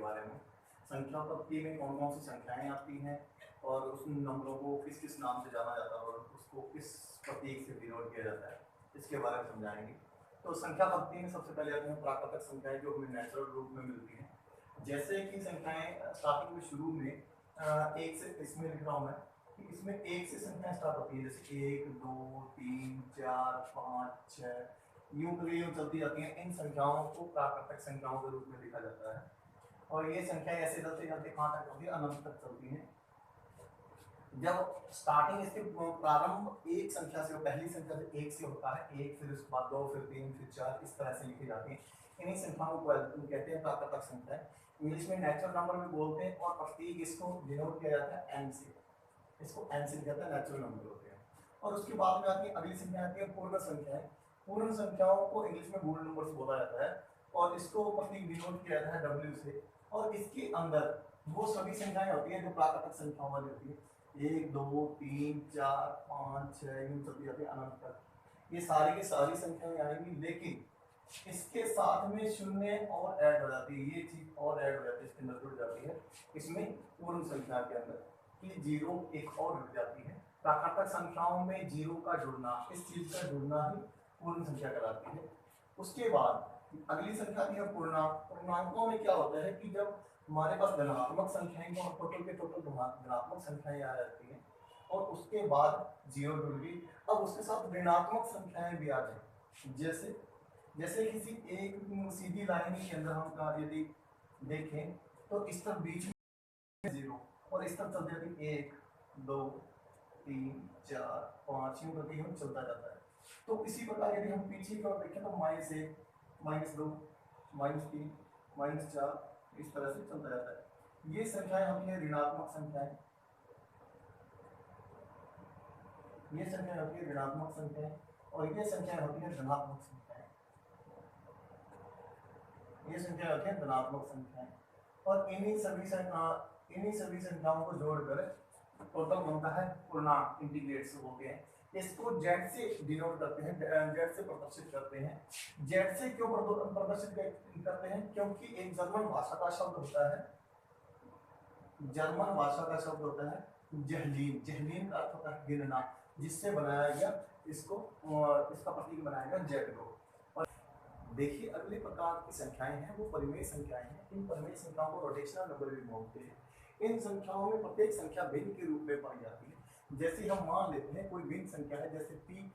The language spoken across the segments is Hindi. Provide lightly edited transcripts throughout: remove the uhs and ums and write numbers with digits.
बारे में। संख्या पद्धति में कौन कौन सी संख्याएं आती हैं और उस नंबरों को किस किस नाम से जाना जाता है और उसको किस प्रतीक से डिनोट किया जाता है, इसके बारे में समझाएंगे। तो संख्या पद्धति में सबसे पहले आते हैं प्राकृतिक संख्याएं जो हमें नेचुरल रूप में मिलती हैं। जैसे कि संख्याएं स्टार्टिंग में शुरू में एक से, इसमें लिख रहा हूँ मैं कि इसमें एक से संख्याएं स्टार्ट होती है, जैसे 1 2 3 4 5 6 यूं करके यूं चलती जाती हैं। इन संख्याओं को प्राकृतिक संख्याओं के रूप में लिखा जाता है और ये संख्याएं ऐसे चलते चलते कहाँ तक चलती है, अनंत तक चलती हैं। जब स्टार्टिंग इसके प्रारंभ एक संख्या से, पहली संख्या से एक से होता है, एक फिर उसके बाद 2 फिर 3 फिर 4 इस तरह से लिखी जाती है। इन्हीं संख्याओं को कहते हैं प्राकृतिक संख्या। इंग्लिश में नेचुरल नंबर भी बोलते हैं और प्रतीक इसको डिनोट किया जाता है एन से, इसको एन से लिखा जाता है, नेचुरल नंबर होते हैं। और उसके बाद में आती है अगली संख्या आती है पूर्ण संख्याएं। पूर्ण संख्याओं को इंग्लिश में गुड नंबर्स बोला जाता है और इसको प्रतीक डिनोट किया जाता है डब्ल्यू से। और इसके अंदर वो सभी संख्याएं होती हैं जो प्राकृतिक संख्याओं वाली होती है, 1 2 3 4 5 6 यूं चलती जाती है अनंत तक। ये सारी की सारी संख्याएं आएंगी, लेकिन इसके साथ में शून्य और ऐड हो जाती है, ये चीज और ऐड हो जाती है, इसके अंदर जुड़ जाती है इसमें पूर्ण संख्या के अंदर कि जीरो एक और जुड़ जाती है। प्राकृतिक संख्याओं में जीरो का जुड़ना, इस चीज का जुड़ना ही पूर्ण संख्या कहलाती है। उसके बाद अगली संख्या की है पूर्णांक। पूर्णांकों में क्या होता है कि जब हमारे पास धनात्मक संख्याएं और टोटल के टोटल धनात्मक संख्याएं आ जाती हैं और उसके बाद जीरो जुड़ गई, अब उसके साथ ऋणात्मक संख्याएं भी आ जाए। जैसे जैसे किसी एक सीधी लाइन के अंदर हम यदि देखें तो इस तरफ बीच में जीरो और इस तरफ चल जाती 1 2 3 4 5 यूं करके हम चलता जाता है। तो इसी प्रकार यदि हम पीछे की ओर देखें तो -1 -2 -3 -4 इस तरह से चलता जाता है। ये संख्याएं होती हैं ऋणात्मक संख्याएं, ये संख्याएं होती है ऋणात्मक संख्याएं और ये संख्याएं होती हैं धनात्मक संख्याएं। ये संख्या होती है धनात्मक संख्याएं और इन्हीं सभी संख्याओं को जोड़कर टोटल बनता है पूर्णांक, इंटीग्रेट्स होते हैं। इसको जेड से डिनोट करते हैं, जेड से प्रदर्शित करते हैं। जेड से क्यों प्रदर्शित करते हैं? क्योंकि एक जर्मन भाषा का शब्द होता है, जर्मन भाषा का शब्द होता है जहलीन। जहलीन का अर्थ होता है गिनना, जिससे बनाया गया इसको, इसका प्रतीक बनाया गया जेड को। देखिए अगले प्रकार की संख्याएं हैं वो परिमेय संख्याएं हैं। इन परिमेय संख्याओं को रोटेशनल नंबर भी बोलते हैं। इन संख्याओं में प्रत्येक संख्या भिन्न के रूप में पाई जाती है। जैसे हम मान लेते हैं कोई भिन्न संख्या है, जैसे पी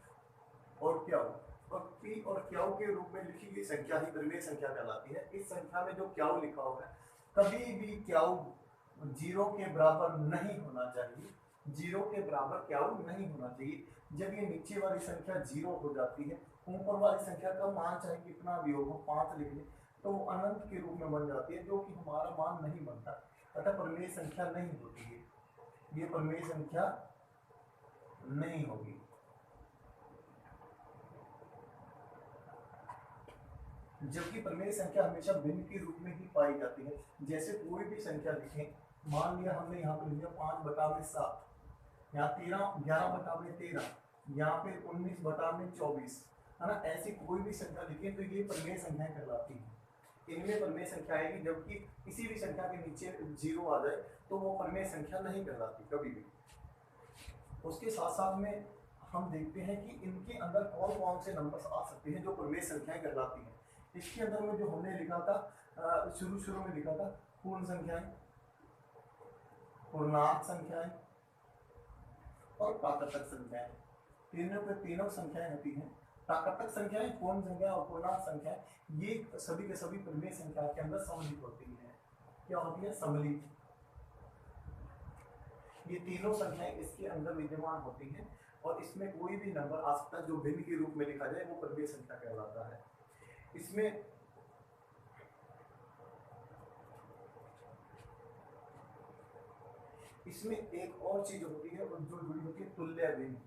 और क्याऊ, और पी और क्याऊ के रूप में लिखी गई संख्या ही परिमेय संख्या कहलाती है। इस संख्या में जो क्याऊ लिखा हुआ है, कभी भी क्याऊ जीरो के बराबर नहीं होना चाहिए, जीरो के बराबर क्याऊ नहीं होना चाहिए। जब ये नीचे वाली संख्या जीरो हो जाती है, ऊपर वाली संख्या का मान चाहे कितना भी हो, 5 लिख लें तो वो अनंत के रूप में बन जाती है, जो कि हमारा मान नहीं बनता, अतः परिमेय संख्या नहीं होती है, ये परिमेय संख्या नहीं होगी। जबकि परिमेय संख्या हमेशा भिन्न के रूप में ही पाई जाती है। जैसे कोई भी संख्या लिखें, मान लिया हमने यहाँ पे लिया 5/7, यहाँ 11/13, यहाँ पे 19/24, है ना। ऐसी कोई भी संख्या लिखें तो ये परिमेय संख्या कहलाती है। इनमें परिमेय संख्या आएगी, जबकि किसी भी संख्या के नीचे जीरो आ जाए तो वो परिमेय संख्या नहीं कहलाती कभी भी। उसके साथ साथ में हम देखते हैं कि इनके अंदर कौन कौन से नंबर्स आ सकते हैं जो परिमेय संख्याएं कहलाती हैं। इसके अंदर में जो हमने लिखा था, शुरू में लिखा था पूर्ण संख्याएं, पूर्णांक संख्याएं और प्राकृतिक संख्याएं। तीनों संख्याएं होती हैं। प्राकृतिक संख्याएं, पूर्ण संख्या और पूर्णांक संख्याएं, ये सभी के सभी परिमेय संख्या के अंदर सम्मिलित होती हैं। क्या होती है? सम्मिलित। ये तीनों संख्याएं इसके अंदर विद्यमान होती हैं और इसमें कोई भी नंबर आ सकता है जो भिन्न के रूप में लिखा जाए, वो परिमेय संख्या कहलाता है। इसमें एक और चीज होती है जो जुड़ी होती है, तुल्य भिन्न।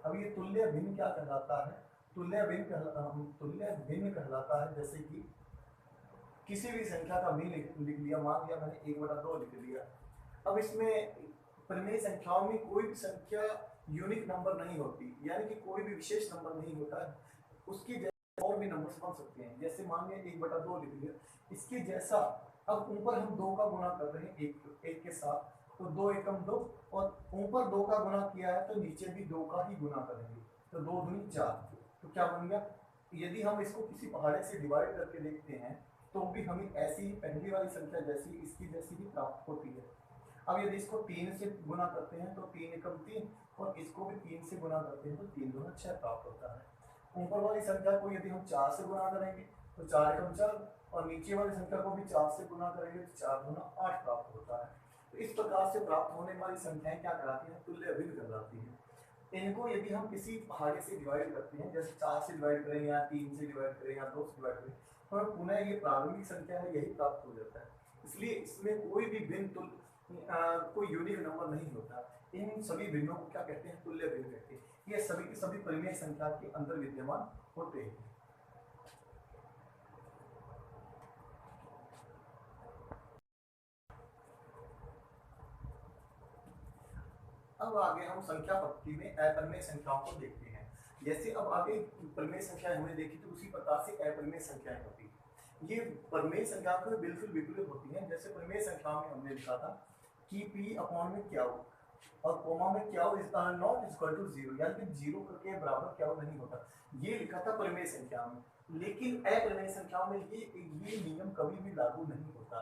अब ये तुल्य भिन्न क्या कहलाता है? तुल्य भिन्न कहलाता है जैसे कि किसी भी संख्या का भिन्न लिख लिया, मान लिया मैंने 1/2 लिख लिया। अब इसमें परिमेय संख्याओं में कोई भी संख्या यूनिक नंबर नहीं होती, यानी कि कोई भी विशेष नंबर नहीं होता है। उसकी जैसे और भी नंबर्स बन सकते हैं। जैसे मान लिया 1/2 लिख लिया, इसके जैसा अब ऊपर हम 2 का गुणा कर रहे हैं एक के साथ, तो 2 एकम 2, और ऊपर 2 का गुणा किया है तो नीचे भी 2 का ही गुणा करेंगे, तो 2 दूनी 4। तो क्या बन गया, यदि हम इसको किसी पहाड़े से डिवाइड करके देखते हैं तो भी हमें ऐसी ही पहली वाली संख्या जैसी इसकी जैसी ही प्राप्त होती है। अब यदि इसको 3 से गुणा करते हैं तो 3 एकम 3, और इसको भी 3 से गुणा करते हैं तो 3 दूना 6 प्राप्त होता है। ऊपर वाली संख्या को यदि हम 4 से गुणा करेंगे तो 4 एकम 4, और नीचे वाली संख्या को भी 4 से गुणा करेंगे तो 4 दूना 8 प्राप्त होता है। तो इस प्रकार से प्राप्त होने वाली संख्याएं क्या कहलाती हैं, तुल्य अभिन्न कहलाती हैं। इनको यदि हम किसी पहाड़े से डिवाइड करते हैं, जैसे 4 से डिवाइड करें या 3 से डिवाइड करें या 2 से डिवाइड करें, तो हमें पुनः ये प्रारंभिक संख्या है यही प्राप्त हो जाता है। इसलिए इसमें कोई भी भिन्न तुल्य कोई यूनिक नंबर नहीं होता। इन सभी भिन्नों को क्या कहते हैं, तुल्य भिन्न कहते हैं। ये सभी के सभी परिमेय संख्या के अंदर विद्यमान होते हैं। अब आगे हम संख्या पद्धति में अपरिमेय संख्याओं को देखते हैं। जैसे अब आगे परिमेय संख्याएं हमने देखी तो उसी प्रकार से अपरिमेय संख्याएं होती हैं। ये परिमेय संख्या को बिल्कुल विपरीत होती हैं। जैसे परिमेय संख्याओं में हमने लिखा था कि p अपॉन में क्या हो, और कोमा में क्या हो इज नॉट इक्वल टू 0, यानी कि 0 के बराबर क्या हो नहीं होता, ये लिखा था परिमेय संख्या में। लेकिन अपरिमेय संख्याओं में ये नियम कभी भी लागू नहीं होता,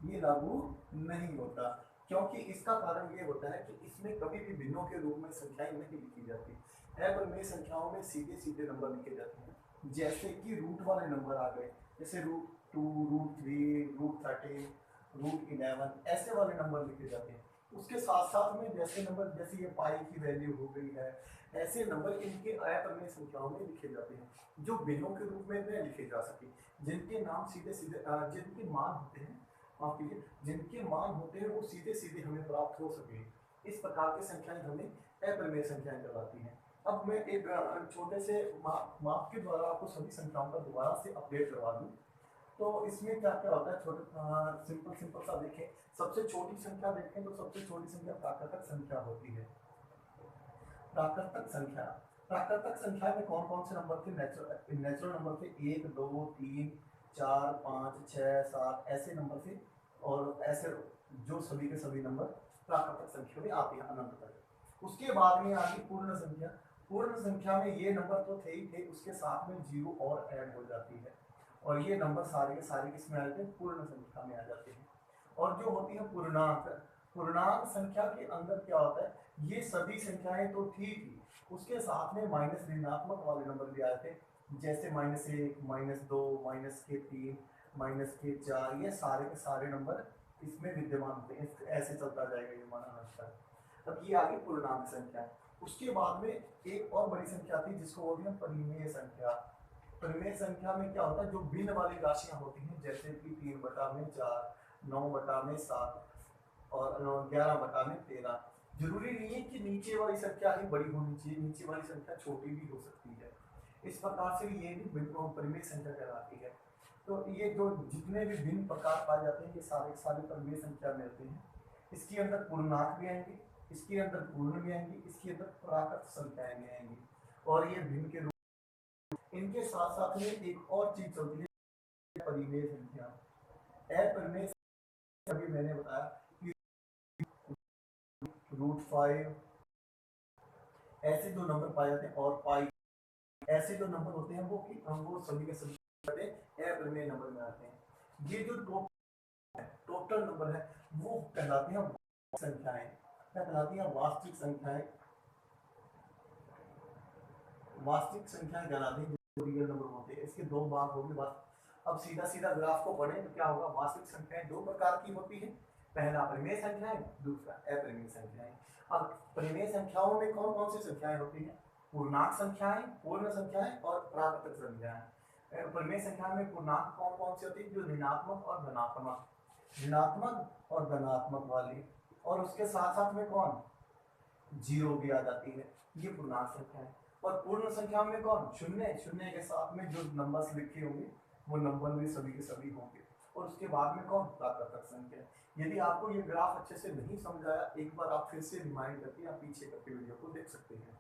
ये लागू नहीं होता, क्योंकि इसका कारण ये होता है कि इसमें कभी भी भिन्नों के रूप में संख्याएं नहीं लिखी जाती। अपरिमेय संख्याओं में सीधे सीधे नंबर लिखे जाते हैं, जैसे कि रूट वाले नंबर आ गए, जैसे √2, √3, √13, √11, ऐसे वाले नंबर लिखे जाते हैं। उसके साथ साथ में जैसे नंबर, जैसे ये पाई की वैल्यू हो गई है, ऐसे नंबर इनके अपरिमेय संख्याओं में लिखे जाते हैं, जो भिन्नों के रूप में नहीं लिखे जा सके, जिनके नाम सीधे सीधे जिनके मान होते हैं, जिनके मान होते हैं वो सीधे सीधे हमें प्राप्त हो सके। इस प्रकार की संख्याएं हमें अपरिमेय संख्याएं कहलाती हैं। अब मैं एक छोटे से माप के द्वारा आपको सभी संख्याओं का दोबारा से अपडेट करवा दूं। तो इसमें क्या क्या होता है, छोटे सिंपल सा देखें। सबसे छोटी संख्या देखें तो सबसे छोटी संख्या प्राकृतिक संख्या होती है। प्राकृतिक संख्या में कौन कौन से नंबर थे, नेचुरल नंबर थे, 1, 2, 3, 4, 5, 6, 7 ऐसे नंबर थे, और ऐसे जो सभी के सभी नंबर प्राकृतिक संख्या में आते हैं अनंत तक। उसके बाद में आगे पूर्ण संख्या। पूर्ण संख्या में ये नंबर तो थे ही थे, उसके साथ में 0 और ऐड हो जाती है, और ये नंबर सारे के सारे किसमें आ जाते हैं, पूर्ण संख्या में आ जाते हैं। और जो होती है पूर्णांक, पूर्णांक संख्या के अंदर क्या होता है, ये सभी संख्याएं तो ठीक ही, उसके साथ में माइनस ऋणात्मक वाले नंबर भी आए थे, जैसे -1, -2, -3, -4, ये सारे के सारे नंबर इसमें विद्यमान होते हैं। ऐसे चलता जाएगा ये हमारा नंबर। अब ये आगे पूर्णांक संख्या। उसके बाद में एक और बड़ी संख्या थी जिसको बोलते हैं परिमेय संख्या। परिमेय संख्या में क्या होता है, जो भिन्न वाली राशियां होती हैं, जैसे कि 3/4, 9/7 और 11/13। जरूरी नहीं है कि नीचे वाली संख्या ही बड़ी होनी चाहिए, नीचे वाली संख्या छोटी भी हो सकती है। इस प्रकार से ये भी परिमेय संख्या कहलाती है। तो ये जो जितने भी भिन्न प्रकार पाए जाते हैं, ये सारे सारे परिमेय संख्या में होते हैं। इसके अंदर पूर्णांक भी आएंगे, इसके अंदर पूर्ण भी आएंगे, इसके अंदर प्राकृत संख्याएं भी आएंगी, और ये भिन्न के रूप। इनके साथ साथ में एक और चीज चलती है, परिमेय संख्या। अपरिमेय संख्या अभी मैंने बताया कि √5 ऐसे जो नंबर पाए जाते हैं, और पाई ऐसे जो नंबर होते हैं वो सभी के सभी अपरिमेय नंबर में आते हैं। ये जो टोटल नंबर है वो कहलाती हैं संख्याएं, क्या कहलाती हैं, वास्तविक संख्याएं। वास्तविक संख्याएं कहलाती हैं जो रियल नंबर होते हैं। इसके दो भाग होंगे। अब सीधा सीधा ग्राफ को पढ़ें तो क्या होगा, वास्तविक संख्याएं दो प्रकार की होती है, पहला परिमेय संख्याएं, दूसरा अपरिमेय संख्याएं। अब परिमेय संख्याओं में कौन कौन सी संख्याएं होती हैं, पूर्णांक संख्याएं, पूर्ण संख्याएं और प्राकृतिक संख्याएं। परिमेय संख्या में पूर्णांक कौन कौन सी होती है, जो ऋणात्मक और धनात्मक वाली, और उसके साथ साथ में कौन, 0 भी आ जाती है, ये पूर्णांक संख्या है। और पूर्ण संख्या में कौन, शून्य के साथ में जो नंबर्स लिखे होंगे वो नंबर भी सभी के सभी होंगे। और उसके बाद में कौन, प्राकृतिक संख्या। यदि आपको ये ग्राफ अच्छे से नहीं समझ आया, एक बार आप फिर से रिमाइंड करके आप पीछे करके वीडियो को देख सकते हैं।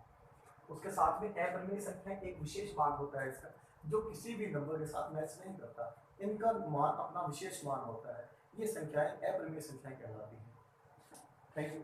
उसके साथ में अपरिमेय संख्या एक विशेष भाग होता है इसका, जो किसी भी नंबर के साथ मैच नहीं करता। इनका मान अपना विशेष मान होता है। ये संख्याएं अपरिमेय संख्याएं कहलाती हैं। Thank you.